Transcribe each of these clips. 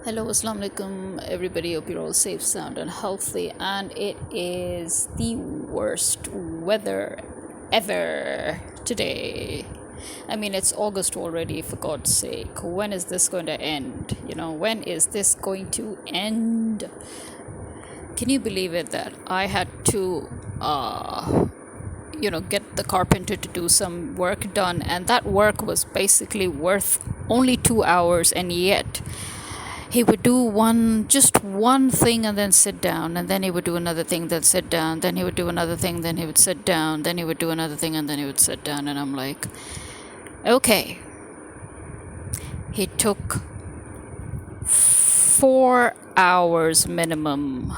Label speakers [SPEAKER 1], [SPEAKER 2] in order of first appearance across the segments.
[SPEAKER 1] Hello, assalamu alaikum, everybody. Hope you're all safe, sound, and healthy. And it is the worst weather ever today. I mean, it's August already, for God's sake. When is this going to end? When is this going to end? Can you believe it that I had to, get the carpenter to do some work done, and that work was basically worth only 2 hours, and yet he would do just one thing and then sit down, and then he would do another thing, then sit down, then he would do another thing, then he would sit down, then he would do another thing, and then he would sit down. And I'm like, okay. He took 4 hours minimum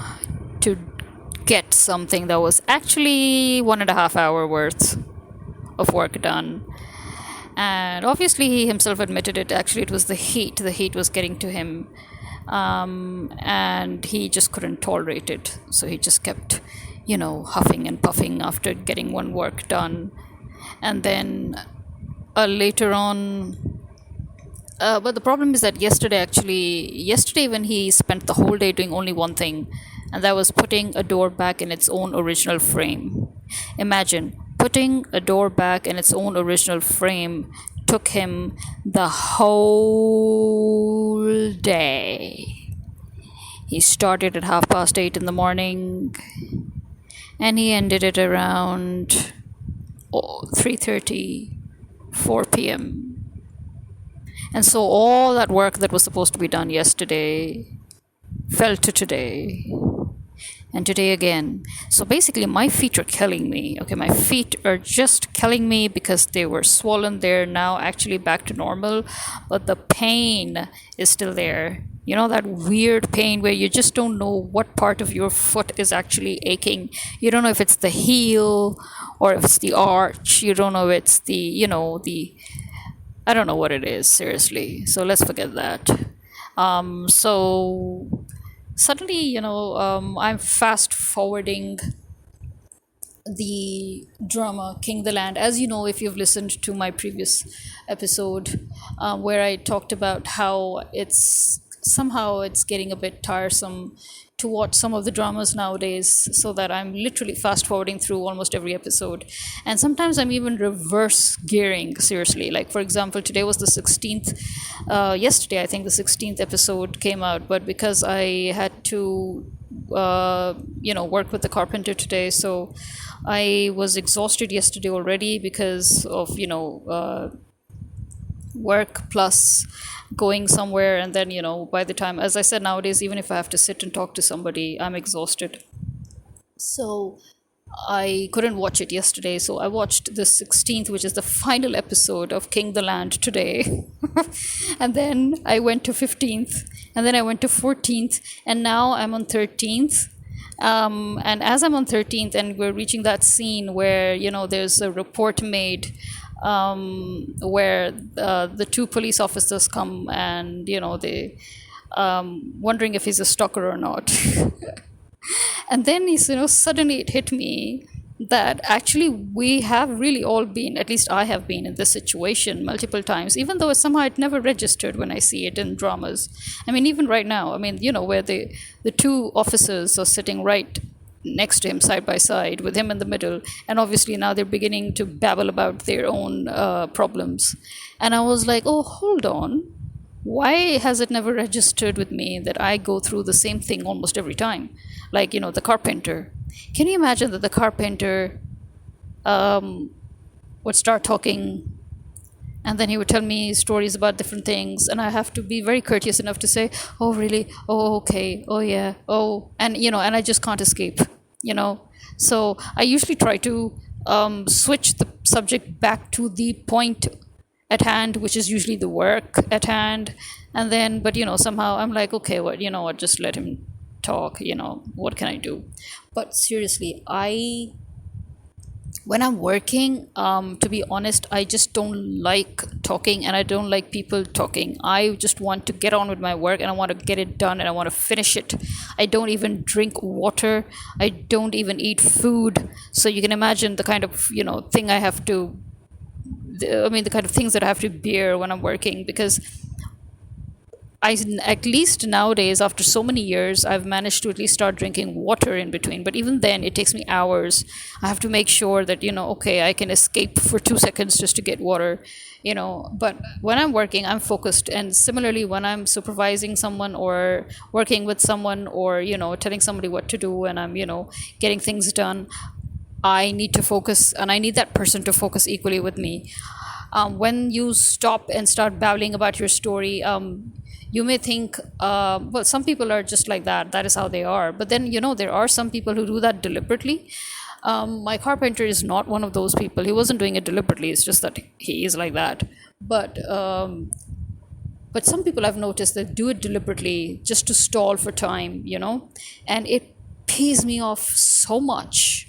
[SPEAKER 1] to get something that was actually 1.5 hour worth of work done. And obviously he himself admitted it. Actually, it was the heat was getting to him, and he just couldn't tolerate it, so he just kept huffing and puffing after getting one work done. And then later on, but the problem is that yesterday when he spent the whole day doing only one thing, and that was putting a door back in its own original frame. Imagine, putting a door back in its own original frame took him the whole day. He started at 8:30 in the morning, and he ended it around 3:30, 4 p.m. And so all that work that was supposed to be done yesterday fell to today. And today again. So basically, my feet are killing me. Okay, my feet are just killing me because they were swollen. They're now actually back to normal, but the pain is still there. You know, that weird pain where you just don't know what part of your foot is actually aching. You don't know if it's the heel or if it's the arch. You don't know if it's I don't know what it is, seriously. So let's forget that. So suddenly, I'm fast forwarding the drama King the Land. As you know, if you've listened to my previous episode, where I talked about how it's getting a bit tiresome to watch some of the dramas nowadays, so that I'm literally fast forwarding through almost every episode. And sometimes I'm even reverse gearing, seriously. Like, for example, today was the 16th. Yesterday, I think the 16th episode came out, but because I had to work with the carpenter today, so I was exhausted yesterday already because of work plus going somewhere. And then by the time, as I said, nowadays even if I have to sit and talk to somebody, I'm exhausted, so I couldn't watch it yesterday. So I watched the 16th, which is the final episode of King the Land, today. And then I went to 15th, and then I went to 14th, and now I'm on 13th. And as I'm on 13th, and we're reaching that scene where there's a report made, where the two police officers come, and they wondering if he's a stalker or not. And then suddenly it hit me that actually we have really all been, at least I have been, in this situation multiple times, even though somehow it never registered when I see it in dramas. I mean, even right now, I mean, where the two officers are sitting right next to him, side by side, with him in the middle, and obviously now they're beginning to babble about their own problems. And I was like, oh, hold on, why has it never registered with me that I go through the same thing almost every time? Like, the carpenter. Can you imagine that the carpenter would start talking, and then he would tell me stories about different things, and I have to be very courteous enough to say, oh, really? Oh, okay. Oh, yeah. Oh, and and I just can't escape, So I usually try to switch the subject back to the point at hand, which is usually the work at hand. And then, but somehow I'm like, okay, what, just let him talk, what can I do? But seriously, when I'm working, to be honest, I just don't like talking, and I don't like people talking. I just want to get on with my work, and I want to get it done, and I want to finish it. I don't even drink water. I don't even eat food. So you can imagine the kind of thing I have to, the kind of things that I have to bear when I'm working, because at least nowadays, after so many years, I've managed to at least start drinking water in between. But even then, it takes me hours. I have to make sure that, okay, I can escape for 2 seconds just to get water, But when I'm working, I'm focused. And similarly, when I'm supervising someone or working with someone or, telling somebody what to do and I'm, getting things done, I need to focus and I need that person to focus equally with me. When you stop and start babbling about your story, you may think, well, some people are just like that. That is how they are. But then, there are some people who do that deliberately. My carpenter is not one of those people. He wasn't doing it deliberately. It's just that he is like that. But some people I've noticed that do it deliberately just to stall for time, and it pays me off so much,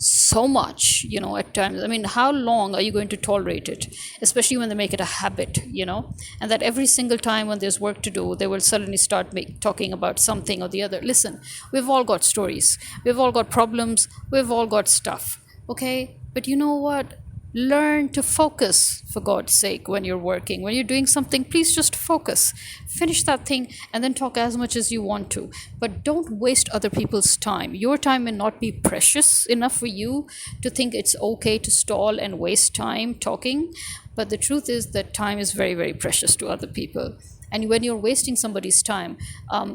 [SPEAKER 1] at times. I mean, how long are you going to tolerate it, especially when they make it a habit, and that every single time when there's work to do, they will suddenly start talking about something or the other. Listen, we've all got stories, we've all got problems, we've all got stuff, okay? But you know what? Learn to focus, for God's sake. When you're working, when you're doing something, please just focus, finish that thing, and then talk as much as you want to. But don't waste other people's time. Your time may not be precious enough for you to think it's okay to stall and waste time talking, but the truth is that time is very, very precious to other people. And when you're wasting somebody's time,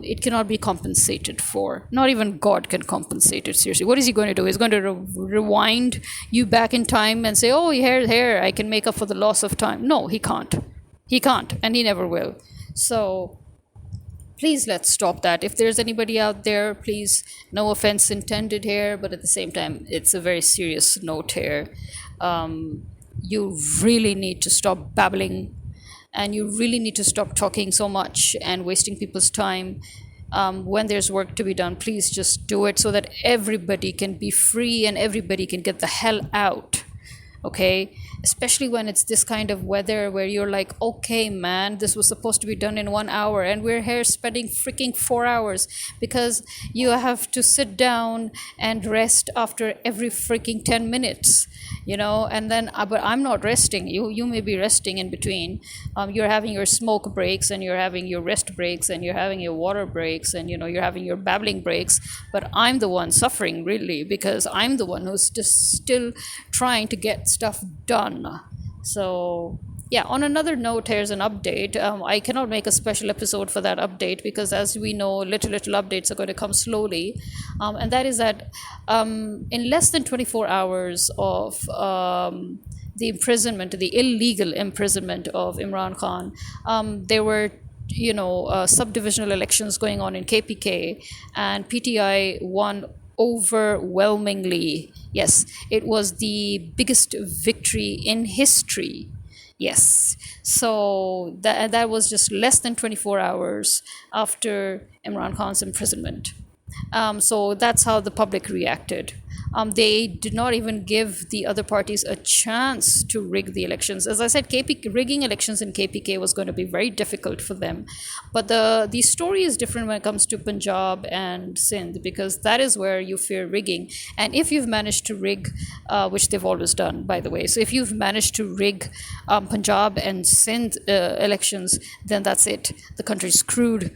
[SPEAKER 1] it cannot be compensated for. Not even God can compensate it. Seriously, what is he going to do? He's going to rewind you back in time and say, oh, here, I can make up for the loss of time. No, he can't. He can't, and he never will. So please, let's stop that. If there's anybody out there, please, no offense intended here, but at the same time, it's a very serious note here. You really need to stop babbling, and you really need to stop talking so much and wasting people's time. When there's work to be done, please just do it so that everybody can be free and everybody can get the hell out. Okay? Especially when it's this kind of weather where you're like, okay, man, this was supposed to be done in 1 hour and we're here spending freaking 4 hours because you have to sit down and rest after every freaking 10 minutes, and then, but I'm not resting. You may be resting in between. You're having your smoke breaks and you're having your rest breaks and you're having your water breaks and, you're having your babbling breaks. But I'm the one suffering, really, because I'm the one who's just still trying to get stuff done. So yeah, on another note, here's an update. I cannot make a special episode for that update because, as we know, little updates are going to come slowly, and that is that in less than 24 hours of the imprisonment, the illegal imprisonment of Imran Khan, there were subdivisional elections going on in KPK, and PTI won overwhelmingly. Yes, it was the biggest victory in history. Yes, so that was just less than 24 hours after Imran Khan's imprisonment. So that's how the public reacted. They did not even give the other parties a chance to rig the elections. As I said, rigging elections in KPK was going to be very difficult for them. But the story is different when it comes to Punjab and Sindh, because that is where you fear rigging. And if you've managed to rig, which they've always done, by the way, so if you've managed to rig Punjab and Sindh elections, then that's it. The country's screwed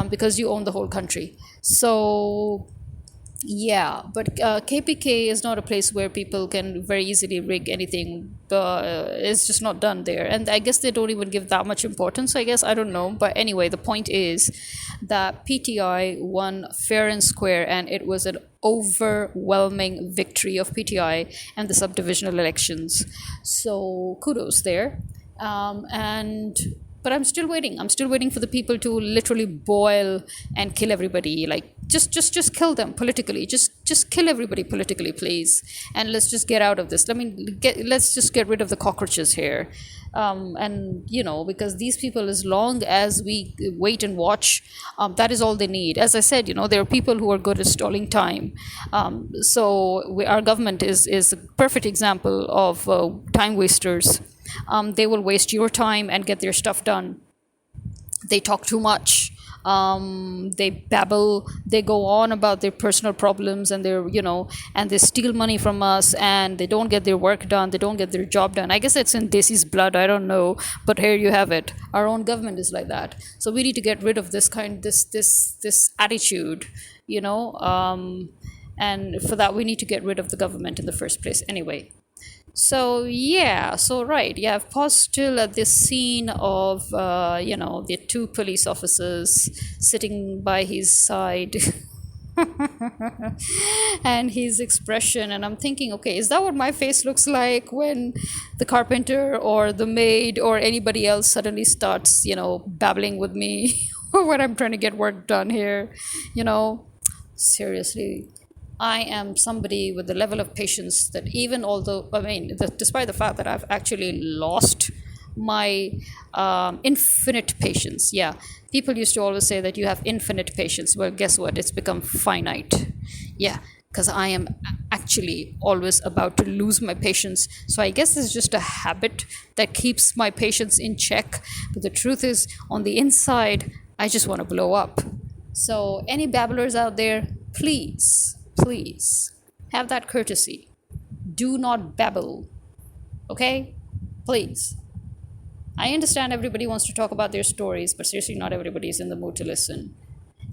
[SPEAKER 1] because you own the whole country. So yeah, but KPK is not a place where people can very easily rig anything. It's just not done there. And I guess they don't even give that much importance, I guess. I don't know. But anyway, the point is that PTI won fair and square, and it was an overwhelming victory of PTI and the subdivisional elections. So kudos there. But I'm still waiting. I'm still waiting for the people to literally boil and kill everybody. Like, just kill them politically. Just kill everybody politically, please. And let's just get out of this. Let's just get rid of the cockroaches here. Because these people, as long as we wait and watch, that is all they need. As I said, there are people who are good at stalling time. Our government is a perfect example of time wasters. They will waste your time and get their stuff done. They talk too much. They babble, they go on about their personal problems, and their, and they steal money from us, and they don't get their work done, they don't get their job done. I guess it's in Desi's blood, I don't know, but here you have it. Our own government is like that. So we need to get rid of this attitude, you know. And for that, we need to get rid of the government in the first place anyway. So yeah, so right, yeah, I've paused still at this scene of the two police officers sitting by his side, and his expression, and I'm thinking, okay, is that what my face looks like when the carpenter or the maid or anybody else suddenly starts, babbling with me or when I'm trying to get work done here, you know? Seriously, I am somebody with the level of patience that, even although, I mean, despite the fact that I've actually lost my infinite patience. Yeah, people used to always say that you have infinite patience. Well, guess what? It's become finite. Yeah, because I am actually always about to lose my patience. So I guess it's just a habit that keeps my patience in check. But the truth is, on the inside, I just want to blow up. So, any babblers out there, please have that courtesy. Do not babble, okay? Please. I understand everybody wants to talk about their stories, but seriously, not everybody is in the mood to listen.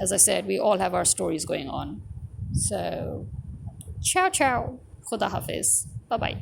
[SPEAKER 1] As I said, we all have our stories going on. So, ciao ciao. Khuda hafiz. Bye bye.